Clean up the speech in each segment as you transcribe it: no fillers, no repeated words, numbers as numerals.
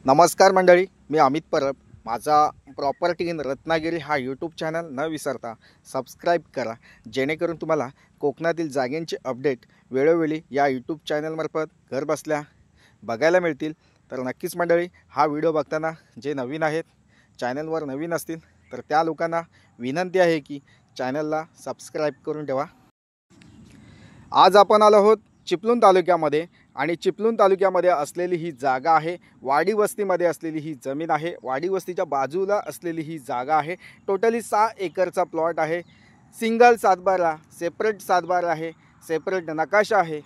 नमस्कार मंडळी, मी अमित परब. माझा प्रॉपर्टी इन रत्नागिरी हा यूट्यूब चॅनल न विसरता सबस्क्राईब करा, जेणेकरून तुम्हाला कोकणातील जागेंचे अपडेट वेळोवेळी या यूट्यूब चॅनलमार्फत घर बसल्या बघायला मिळतील. तर नक्कीच मंडळी, हा व्हिडिओ बघताना जे नवीन आहेत, चॅनलवर नवीन असतील, तर त्या लोकांना विनंती आहे की चॅनलला सबस्क्राईब करून ठेवा. आज आपण आलो आहोत चिपळूण तालुक्यामध्ये आणि चिपळूण तालुक्यामध्ये असलेली ही जागा आहे. वाडी वस्तीमध्ये असलेली ही जमीन आहे. वाडी वस्तीच्या बाजूला असलेली ही जागा आहे. टोटली 6 एकरचा प्लॉट आहे. सिंगल सातबारा, सेपरेट सातबारा आहे, सेपरेट नकाशा आहे.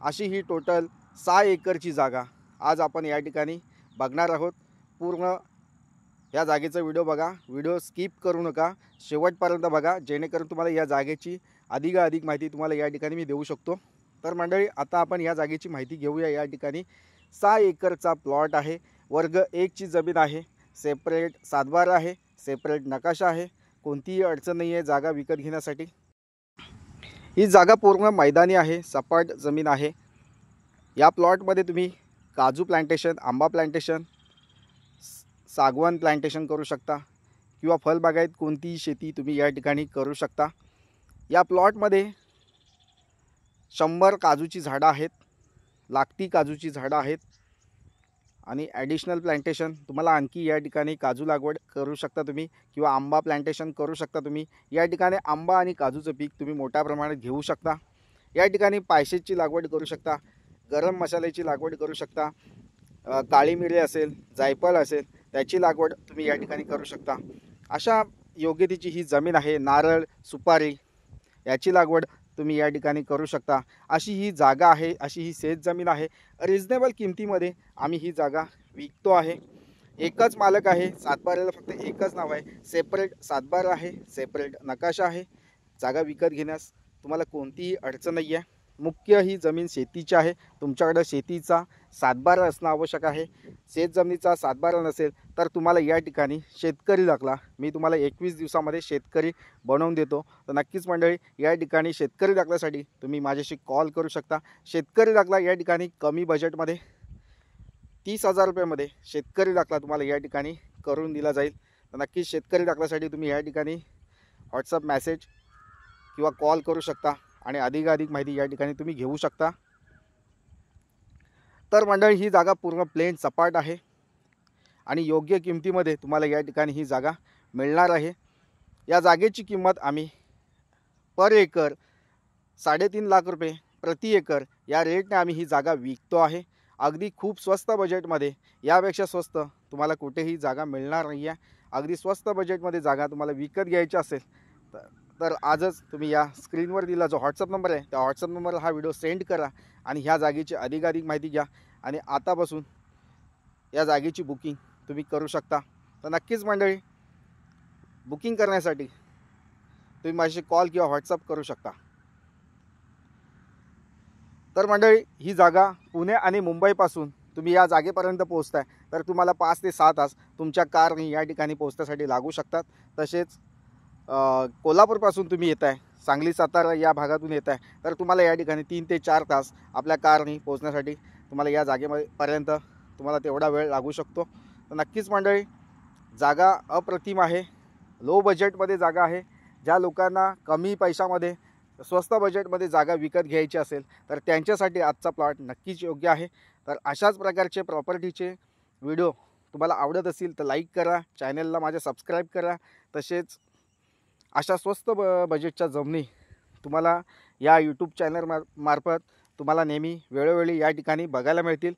अशी ही टोटल 6 एकरची जागा आज आपण या ठिकाणी बघणार आहोत. पूर्ण या जागेचा व्हिडिओ बघा, व्हिडिओ स्किप करू नका, शेवटपर्यंत बघा, जेणेकरून तुम्हाला या जागेची अधिक माहिती तुम्हाला या ठिकाणी मी देऊ शकतो. तर मंडळी, आता आपण या जागेची माहिती घेऊया. या ठिकाणी 6 एकरचा प्लॉट आहे. वर्ग 1 ची जमीन आहे. सेपरेट सातबारा आहे, सेपरेट नकाशा आहे. कोणतीही अडचण नाही आहे जागा विकत घेण्यासाठी. ही जागा पूर्ण मैदानी आहे, सपाट जमीन आहे. या प्लॉटमध्ये तुम्ही काजू प्लांटेशन, आंबा प्लांटेशन, सागवान प्लांटेशन करू शकता किंवा फळबागायत कोणतीही शेती तुम्ही या ठिकाणी करू शकता. या प्लॉटमध्ये 100 काजूची झाडं आहेत, लागती काजूची झाडं आहेत आणि ॲडिशनल प्लांटेशन तुम्हाला आणखी या ठिकाणी काजू लागवड करू शकता तुम्ही किंवा आंबा प्लांटेशन करू शकता तुम्ही. या ठिकाणी आंबा आणि काजूचं पीक तुम्ही मोठ्या प्रमाणात घेऊ शकता. या ठिकाणी पायशेची लागवड करू शकता, गरम मसाल्याची लागवड करू शकता, काळी मिरी असेल, जायफळ असेल, त्याची लागवड तुम्ही या ठिकाणी करू शकता. अशा योग्यतेची ही जमीन आहे. नारळ, सुपारी याची लागवड तुम्ही या ठिकाणी करू शकता. अशी ही जागा आहे, अशी ही शेत जमीन आहे. रिजनेबल किमतीमध्ये आम्ही ही जागा विकतो आहे. एकच मालक आहे, सातबाऱ्याला फक्त एकच नाव आहे. सेपरेट सातबारा आहे, सेपरेट नकाशा आहे. जागा विकत घेण्यास तुम्हाला कोणतीही अडचण नाही आहे. मुख्य ही जमीन शेतीची आहे. तुमच्याकडे शेतीचा सातबारा असणं आवश्यक आहे. शेत जमिनीचा सातबारा नसेल तर तुम्हाला या ठिकाणी शेतकरी दाखला मी तुम्हाला 21 दिवसामध्ये शेतकरी बनवून देतो. तर नक्कीच मंडळी, या ठिकाणी शेतकरी दाखल्यासाठी तुम्ही माझ्याशी कॉल करू शकता. शेतकरी दाखला या ठिकाणी कमी बजेटमध्ये 30,000 रुपयामध्ये शेतकरी दाखला तुम्हाला या ठिकाणी करून दिला जाईल. तर नक्कीच शेतकरी दाखल्यासाठी तुम्ही या ठिकाणी व्हॉट्सअप मेसेज किंवा कॉल करू शकता आणि अधिक माहिती या ठिकाणी तुम्ही घेऊ शकता. तर मंडळी, ही जागा पूर्ण प्लेन सपाट आहे आणि योग्य किमतीमध्ये तुम्हाला या ठिकाणी ही जागा मिळणार आहे. या जागेची किंमत आम्ही पर एकर 3.5 लाख रुपये प्रति एकर या रेटने आम्ही ही जागा विकतो आहे. अगदी खूप स्वस्त बजेटमध्ये, यापेक्षा स्वस्त तुम्हाला कुठेही जागा मिळणार नाही आहे. अगदी स्वस्त बजेटमध्ये जागा तुम्हाला विकत घ्यायची असेल तर आजच तुम्ही या स्क्रीनवर दिला जो व्हॉट्सअप नंबर आहे, त्या व्हॉट्सअप नंबरला हा व्हिडिओ सेंड करा आणि ह्या जागेची अधिक माहिती घ्या आणि आतापासून या जागेची बुकिंग तुम्ही करू शकता. तर नक्कीच मंडळी, बुकिंग करण्यासाठी तुम्ही माझ्याशी कॉल किंवा व्हॉट्सअप करू शकता. तर मंडळी, ही जागा पुणे आणि मुंबईपासून तुम्ही या जागेपर्यंत पोहोचताय तर तुम्हाला 5 ते 6 तास तुमच्या कारने या ठिकाणी पोहोचण्यासाठी लागू शकतात. तसेच कोल्हापूरपासून तुम्ही येत आहे, सांगली सातारा या भागातून येत आहे तर तुम्हाला या ठिकाणी 3 ते 4 तास आपल्या कारने पोहोचण्यासाठी तुम्हाला या जागेपर्यंत तुम्हाला तेवढा वेळ लागू शकतो. तर नक्कीच मंडळी, जागा अप्रतिम आहे. लो बजेटमध्ये जागा आहे. ज्या लोकांना कमी पैशामध्ये स्वस्त बजेटमध्ये जागा विकत घ्यायची असेल तर त्यांच्यासाठी आजचा प्लॉट नक्कीच योग्य आहे. तर अशाच प्रकारचे प्रॉपर्टीचे व्हिडिओ तुम्हाला आवडत असतील तर लाईक करा, चॅनलला माझ्या सबस्क्राईब करा. तसेच अशा स्वस्त बजेटच्या जमिनी तुम्हाला या यूट्यूब चॅनल मार्फत तुम्हाला नेहमी वेळोवेळी या ठिकाणी बघायला मिळतील.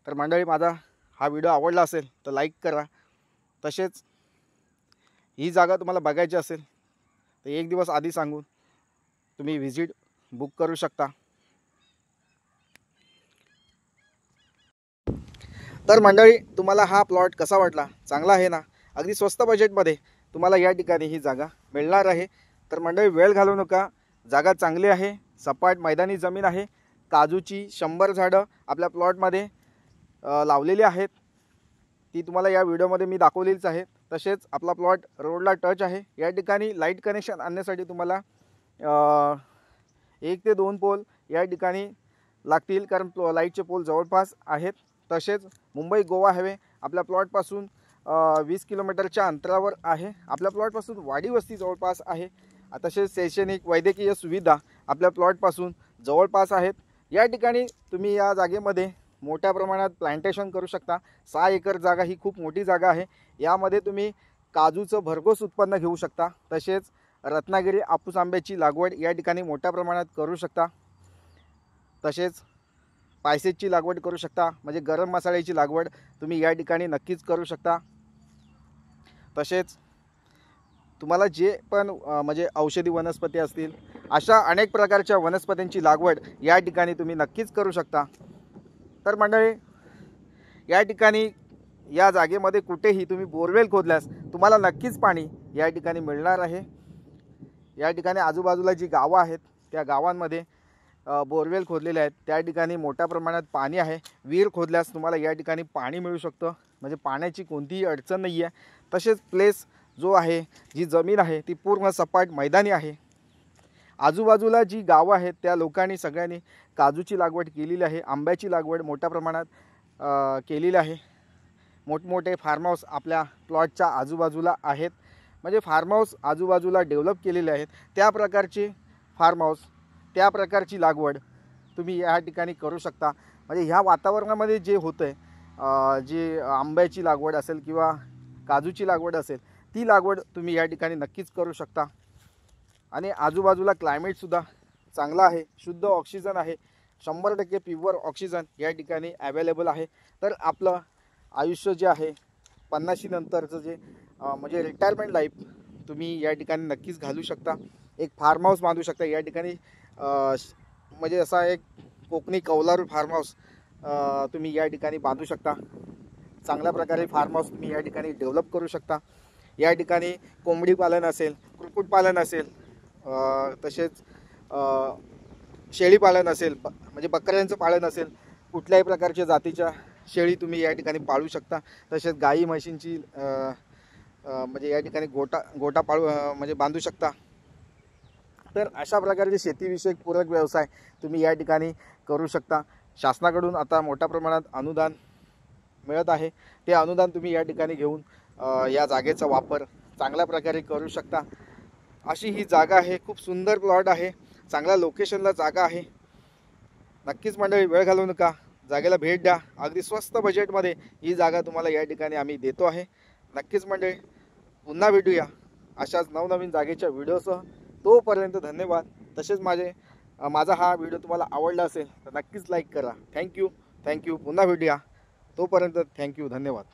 तर मंडळी, माझा हा व्हिडिओ आवडला असेल तर लाईक करा. तसेच ही जागा तुम्हाला बघायची असेल तर 1 दिवस आधी सांगून तुम्ही व्हिजिट बुक करू शकता. तर मंडळी, तुम्हाला हा प्लॉट कसा वाटला? चांगला आहे ना? अगदी स्वस्त बजेटमध्ये तुम्हाला या ठिकाणी ही जागा मिळणार आहे. तर मंडळी, वेळ घालवू नका. जागा चांगली आहे, सपाट मैदानी जमीन आहे. काजूची 100 झाडं आपल्या प्लॉटमध्ये लावलेली आहेत. ती तुम्हाला या व्हिडिओमध्ये मी दाखवलेलीच आहे. तसेच आपला प्लॉट रोडला टच आहे. या ठिकाणी लाईट कनेक्शन आणण्यासाठी तुम्हाला 1 ते 2 पोल या ठिकाणी लागतील, कारण लाईटचे पोल जवळपास आहेत. तसेच मुंबई गोवा हायवे आपल्या प्लॉटपासून 20 किलोमीटरच्या अंतरावर आहे. आपल्या प्लॉटपासून वाडी वस्ती जवळपास आहे. तसेच शैक्षणिक वैद्यकीय सुविधा आपल्या प्लॉटपासून जवळपास आहेत. या ठिकाणी तुम्ही या जागेमध्ये मोठ्या प्रमाणात प्लांटेशन करू शकता. 6 एकर जागा ही खूप मोठी जागा आहे. यामध्ये तुम्ही काजूचं भरघोस उत्पन्न घेऊ शकता. तसेच रत्नागिरी हापूस आंब्याची लागवड या ठिकाणी मोठ्या प्रमाणात करू शकता. तसेच पायसेसची लागवड करू शकता, म्हणजे गरम मसाल्याची लागवड तुम्ही या ठिकाणी नक्कीच करू शकता. तसेच तुम्हाला जे पण म्हणजे औषधी वनस्पती असतील अशा अनेक प्रकारच्या वनस्पतींची लागवड या ठिकाणी तुम्ही नक्कीच करू शकता. तर मंडळी, या ठिकाणी या जागेमध्ये कुठेही तुम्ही बोरवेल खोदल्यास तुम्हाला नक्कीच पाणी या ठिकाणी मिळणार आहे. या ठिकाणी आजूबाजूला जी गावं आहेत त्या गावांमध्ये बोरवेल खोदलेले आहेत. त्या ठिकाणी मोठ्या प्रमाणात पाणी आहे. विहीर खोदल्यास तुम्हाला या ठिकाणी पाणी मिळू शकतं, म्हणजे पाण्याची कोणतीही अडचण नाही आहे. तसेच प्लेस जो आहे, जी जमीन आहे ती पूर्ण सपाट मैदानी आहे. आजूबाजूला जी गावं आहेत त्या लोकांनी सगळ्यांनी काजूची लागवड केलेली आहे, आंब्याची लागवड मोठ्या प्रमाणात केलेली आहे. मोठमोठे फार्म हाऊस आपल्या प्लॉटच्या आजूबाजूला आहेत, म्हणजे फार्म हाऊस आजूबाजूला डेव्हलप केलेले आहेत. त्या प्रकारचे फार्म हाऊस, त्या प्रकारची लागवड तुम्ही या ठिकाणी करू शकता. म्हणजे ह्या वातावरणामध्ये जे होतं आहे, जे आंब्याची लागवड असेल किंवा काजूची लागवड असेल, ती लागवड तुम्ही या ठिकाणी नक्कीच करू शकता. आणि आजूबाजूला क्लायमेटसुद्धा चांगला आहे, शुद्ध ऑक्सिजन आहे, 100% प्युअर ऑक्सिजन या ठिकाणी अवेलेबल आहे. तर आपलं आयुष्य जे आहे 50शी नंतरचं जे म्हणजे रिटायरमेंट लाईफ तुम्ही या ठिकाणी नक्कीच घालू शकता. एक फार्म हाऊस बांधू शकता या ठिकाणी. म्हणजे असा एक कोकणी कौलारू फार्म हाऊस तुम्ही या ठिकाणी बांधू शकता. चांगल्या प्रकारे फार्म हाऊस तुम्ही या ठिकाणी डेव्हलप करू शकता. या ठिकाणी कोंबडी पालन असेल, कुक्कुटपालन असेल, तसेच शेळीपालन असेल, म्हणजे बकऱ्यांचं पालन असेल, कुठल्याही प्रकारच्या जातीच्या शेळी तुम्ही या ठिकाणी पाळू शकता. तसेच गाई म्हशींची म्हणजे या ठिकाणी गोटा पाळू म्हणजे बांधू शकता. तर अशा प्रकारचे शेतीविषयक पूरक व्यवसाय तुम्ही या ठिकाणी करू शकता. शासनाकडून आता मोठ्या प्रमाणात अनुदान मिळत आहे. ते अनुदान तुम्ही या ठिकाणी घेऊन या जागेचा वापर चांगल्या प्रकारे करू शकता. अशी ही जागा आहे. खूप सुंदर प्लॉट आहे, चांगल्या लोकेशनला जागा आहे. नक्कीच मंडळी, वेळ घालवू नका, जागेला भेट द्या. अगदी स्वस्त बजेटमध्ये ही जागा तुम्हाला या ठिकाणी आम्ही देतो आहे. नक्कीच मंडळी, पुन्हा भेटूया अशाच नवनवीन जागेच्या व्हिडिओसह. तोपर्यंत धन्यवाद. तसेच माझा हा व्हिडिओ तुम्हाला आवडला असेल तर नक्कीच लाईक करा. थँक्यू. पुन्हा भेटूया. तोपर्यंत थँक्यू, धन्यवाद.